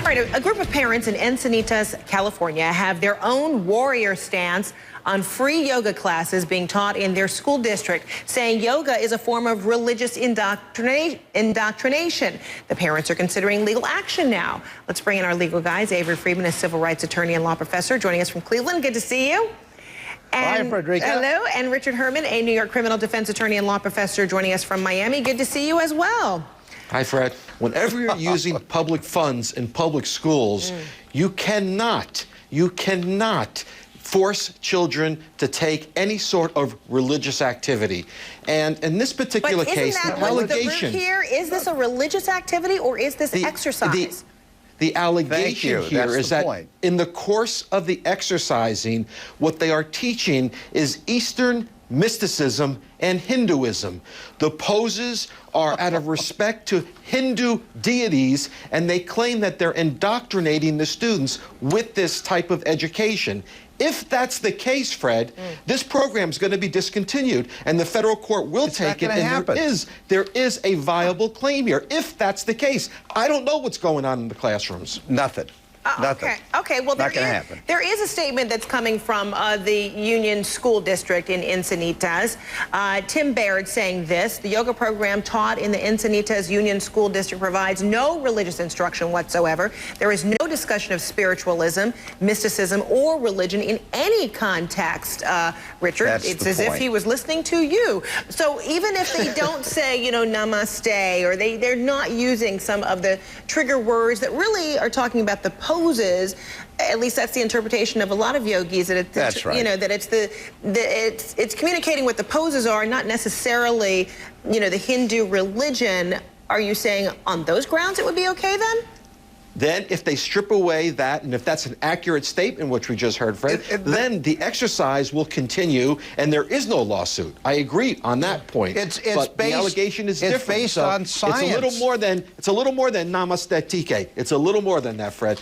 All right, a group of parents in Encinitas, California, have their own warrior stance on free yoga classes being taught in their school district, saying yoga is a form of religious indoctrination. The parents are considering legal action now. Let's bring in our legal guys. Avery Friedman, a civil rights attorney and law professor, joining us from Cleveland. Good to see you. And, hi, Frederica. Hello. And Richard Herman, a New York criminal defense attorney and law professor, joining us from Miami. Good to see you as well. Hi, Fred. Whenever you're using public funds in public schools, you cannot force children to take any sort of religious activity. And in this particular case, the allegation here, is this a religious activity or is this exercise? The allegation here is that in the course of the exercising, what they are teaching is Eastern mysticism and Hinduism. The poses are out of respect to Hindu deities, and they claim that they're indoctrinating the students with this type of education. If that's the case, Fred, this program is going to be discontinued, and the federal court will take it, and there is a viable claim here. If that's the case, I don't know what's going on in the classrooms. Nothing. Nothing. Okay. Well, there is a statement that's coming from the Union School District in Encinitas. Tim Baird saying this: the yoga program taught in the Encinitas Union School District provides no religious instruction whatsoever. There is no discussion of spiritualism, mysticism, or religion in any context. Richard, it's as if he was listening to you. So even if they don't say, you know, namaste, or they're not using some of the trigger words that really are talking about the poses, at least that's the interpretation of a lot of yogis, that it's, you know, that it's communicating what the poses are, not necessarily, you know, the Hindu religion. Are you saying on those grounds it would be okay then? Then if they strip away that, and if that's an accurate statement, which we just heard, Fred, then the exercise will continue, and there is no lawsuit. I agree on that point. But the allegation is different. It's based on science. It's a little more than namaste tike. It's a little more than that, Fred.